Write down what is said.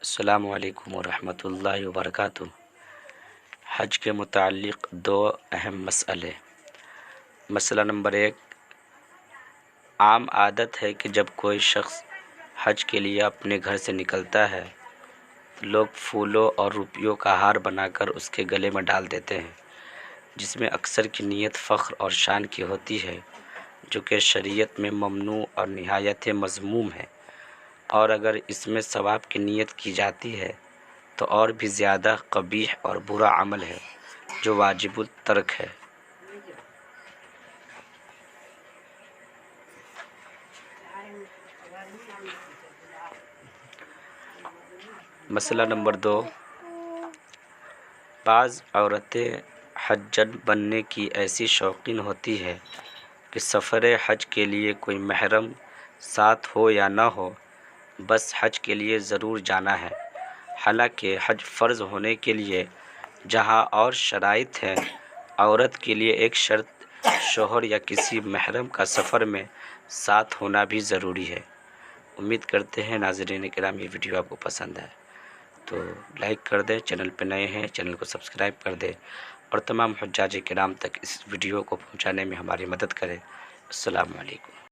السلام علیکم ورحمۃ اللہ وبرکاتہ۔ حج کے متعلق دو اہم مسئلے۔ مسئلہ نمبر 1، عام عادت ہے کہ جب کوئی شخص حج کے لیے اپنے گھر سے نکلتا ہے تو لوگ پھولوں اور روپیوں کا ہار بنا کر اس کے گلے میں ڈال دیتے ہیں، جس میں اکثر کی نیت فخر اور شان کی ہوتی ہے، جو کہ شریعت میں ممنوع اور نہایت مذموم ہے، اور اگر اس میں ثواب کی نیت کی جاتی ہے تو اور بھی زیادہ قبیح اور برا عمل ہے جو واجب الترک ہے۔ مسئلہ نمبر 2، بعض عورتیں حجاج بننے کی ایسی شوقین ہوتی ہے کہ سفر حج کے لیے کوئی محرم ساتھ ہو یا نہ ہو، بس حج کے لیے ضرور جانا ہے، حالانکہ حج فرض ہونے کے لیے جہاں اور شرائط ہیں، عورت کے لیے ایک شرط شوہر یا کسی محرم کا سفر میں ساتھ ہونا بھی ضروری ہے۔ امید کرتے ہیں ناظرین کرام یہ ویڈیو آپ کو پسند ہے تو لائک کر دیں، چینل پہ نئے ہیں چینل کو سبسکرائب کر دیں، اور تمام حجاج کرام تک اس ویڈیو کو پہنچانے میں ہماری مدد کریں۔ السلام علیکم۔